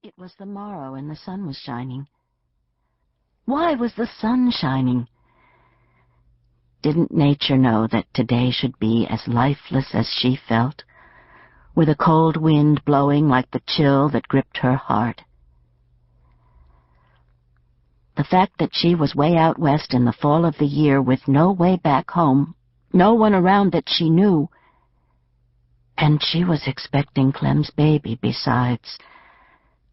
It was the morrow, and the sun was shining. Why was the sun shining? Didn't nature know that today should be as lifeless as she felt, with a cold wind blowing like the chill that gripped her heart? The fact that she was way out west in the fall of the year with no way back home, no one around that she knew, and she was expecting Clem's baby besides,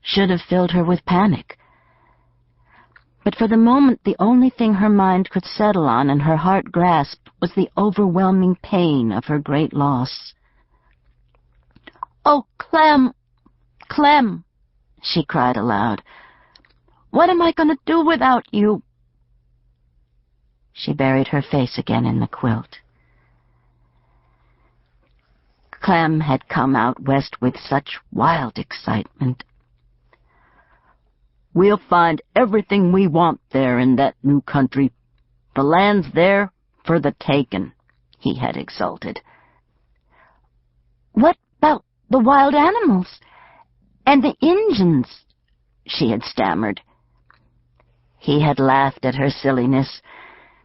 should have filled her with panic. But for the moment, the only thing her mind could settle on and her heart grasp was the overwhelming pain of her great loss. "Oh, Clem! Clem!" she cried aloud. "What am I going to do without you?" She buried her face again in the quilt. Clem had come out west with such wild excitement. "We'll find everything we want there in that new country. The land's there for the taking," he had exulted. "What about the wild animals and the Injuns?" she had stammered. He had laughed at her silliness,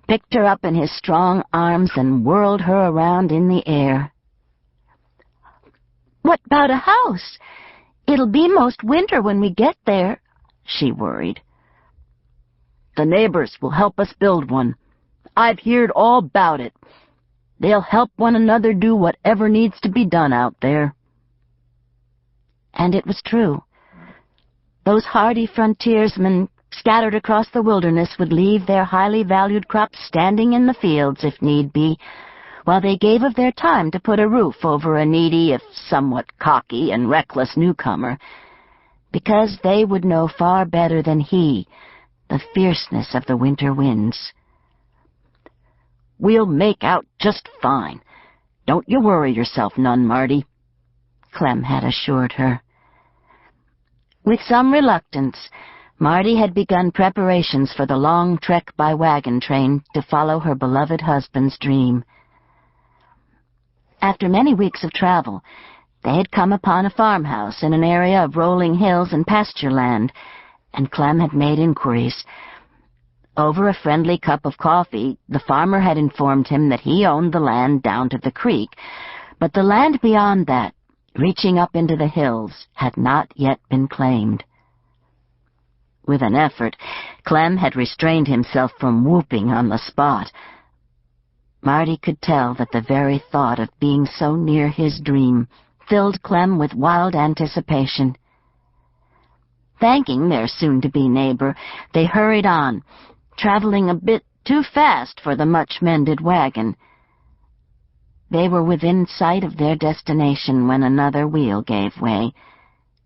picked her up in his strong arms, and whirled her around in the air. "What about a house? It'll be most winter when we get there," she worried. "The neighbors will help us build one. I've heard all about it. They'll help one another do whatever needs to be done out there." And it was true. Those hardy frontiersmen scattered across the wilderness would leave their highly valued crops standing in the fields, if need be, while they gave of their time to put a roof over a needy, if somewhat cocky and reckless newcomer, because they would know far better than he the fierceness of the winter winds. "We'll make out just fine. Don't you worry yourself none, Marty," Clem had assured her. With some reluctance, Marty had begun preparations for the long trek by wagon train to follow her beloved husband's dream. After many weeks of travel, they had come upon a farmhouse in an area of rolling hills and pasture land, and Clem had made inquiries. Over a friendly cup of coffee, the farmer had informed him that he owned the land down to the creek, but the land beyond that, reaching up into the hills, had not yet been claimed. With an effort, Clem had restrained himself from whooping on the spot. Marty could tell that the very thought of being so near his dream filled Clem with wild anticipation. Thanking their soon-to-be neighbor, they hurried on, traveling a bit too fast for the much-mended wagon. They were within sight of their destination when another wheel gave way,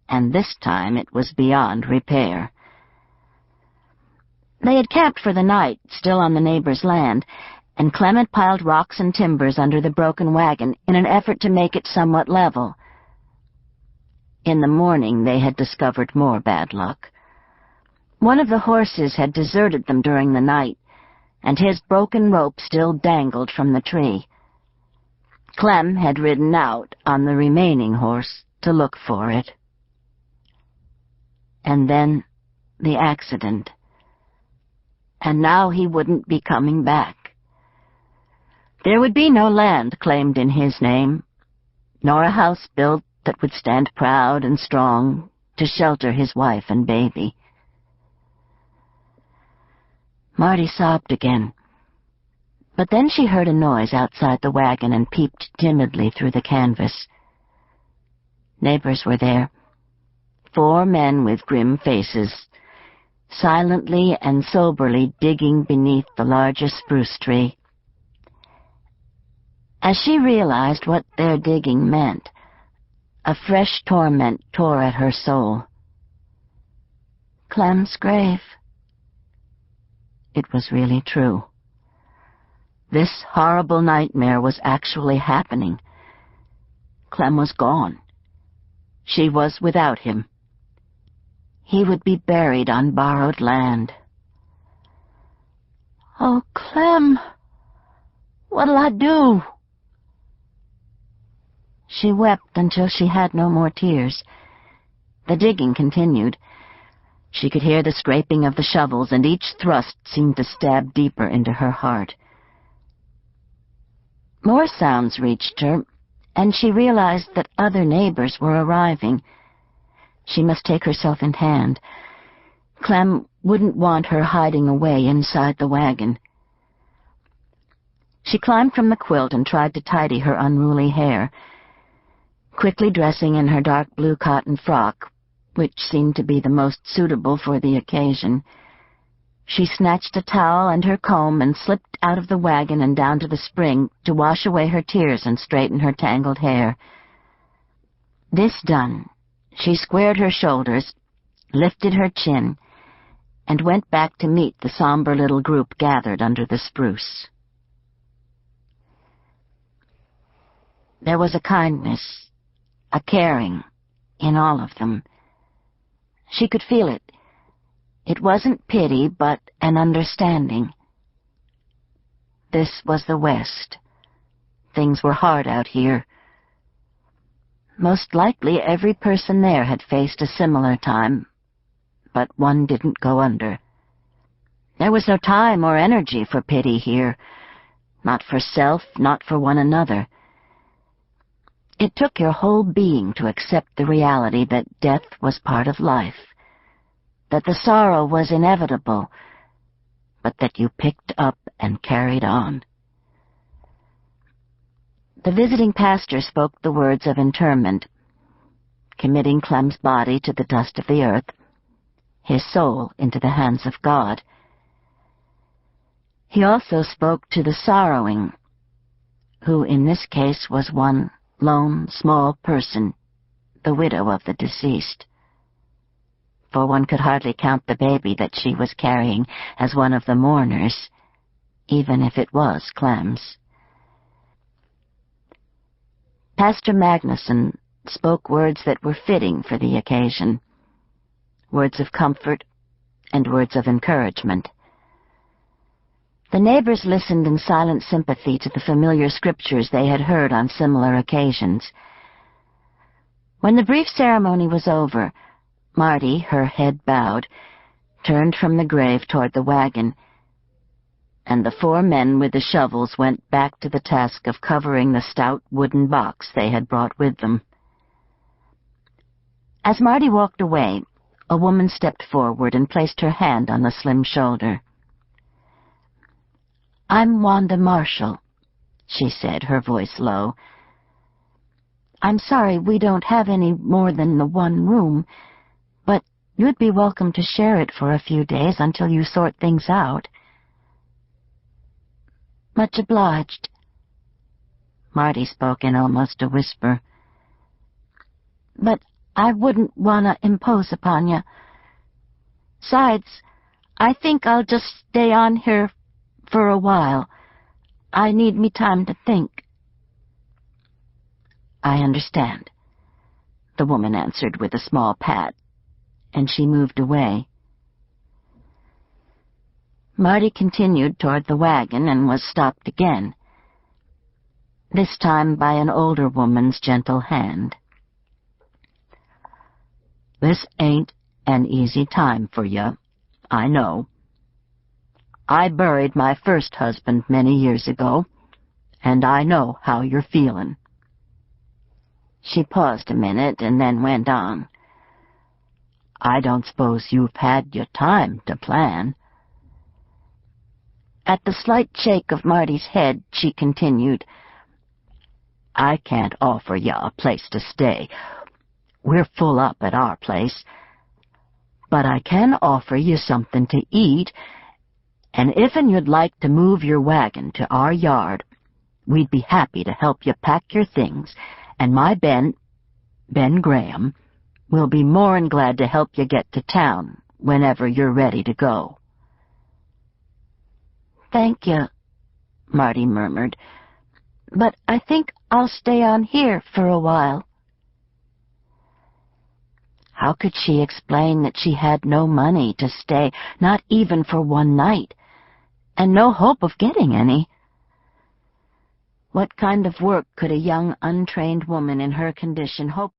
and this time it was beyond repair. They had camped for the night, still on the neighbor's land, and Clem had piled rocks and timbers under the broken wagon in an effort to make it somewhat level. In the morning they had discovered more bad luck. One of the horses had deserted them during the night, and his broken rope still dangled from the tree. Clem had ridden out on the remaining horse to look for it. And then the accident. And now he wouldn't be coming back. There would be no land claimed in his name, nor a house built that would stand proud and strong to shelter his wife and baby. Marty sobbed again, but then she heard a noise outside the wagon and peeped timidly through the canvas. Neighbors were there, 4 men with grim faces, silently and soberly digging beneath the largest spruce tree. As she realized what their digging meant, a fresh torment tore at her soul. Clem's grave. It was really true. This horrible nightmare was actually happening. Clem was gone. She was without him. He would be buried on borrowed land. "Oh, Clem, what'll I do?" She wept until she had no more tears. The digging continued. She could hear the scraping of the shovels, and each thrust seemed to stab deeper into her heart. More sounds reached her, and she realized that other neighbors were arriving. She must take herself in hand. Clem wouldn't want her hiding away inside the wagon. She climbed from the quilt and tried to tidy her unruly hair. Quickly dressing in her dark blue cotton frock, which seemed to be the most suitable for the occasion, she snatched a towel and her comb and slipped out of the wagon and down to the spring to wash away her tears and straighten her tangled hair. This done, she squared her shoulders, lifted her chin, and went back to meet the somber little group gathered under the spruce. There was a kindness, a caring, in all of them. She could feel it. It wasn't pity, but an understanding. This was the West. Things were hard out here. Most likely every person there had faced a similar time, but one didn't go under. There was no time or energy for pity here, not for self, not for one another. It took your whole being to accept the reality that death was part of life, that the sorrow was inevitable, but that you picked up and carried on. The visiting pastor spoke the words of interment, committing Clem's body to the dust of the earth, his soul into the hands of God. He also spoke to the sorrowing, who in this case was one lone, small person, the widow of the deceased. For one could hardly count the baby that she was carrying as one of the mourners, even if it was Clem's. Pastor Magnuson spoke words that were fitting for the occasion, words of comfort and words of encouragement. The neighbors listened in silent sympathy to the familiar scriptures they had heard on similar occasions. When the brief ceremony was over, Marty, her head bowed, turned from the grave toward the wagon, and the 4 men with the shovels went back to the task of covering the stout wooden box they had brought with them. As Marty walked away, a woman stepped forward and placed her hand on the slim shoulder. "I'm Wanda Marshall," she said, her voice low. "I'm sorry we don't have any more than the 1 room, but you'd be welcome to share it for a few days until you sort things out." "Much obliged." Marty spoke in almost a whisper. "But I wouldn't want to impose upon you. 'Sides, I think I'll just stay on here for a while. I need me time to think." "I understand," the woman answered with a small pat, and she moved away. Marty continued toward the wagon and was stopped again, this time by an older woman's gentle hand. "This ain't an easy time for you, I know. I buried my first husband many years ago, and I know how you're feeling." She paused a minute and then went on. "I don't suppose you've had your time to plan." At the slight shake of Marty's head, she continued, "I can't offer you a place to stay. We're full up at our place. But I can offer you something to eat, and if'n you'd like to move your wagon to our yard, we'd be happy to help you pack your things, and my Ben Graham, will be more'n glad to help you get to town whenever you're ready to go." "Thank you," Marty murmured, "but I think I'll stay on here for a while." How could she explain that she had no money to stay, not even for 1 night, and no hope of getting any? What kind of work could a young, untrained woman in her condition hope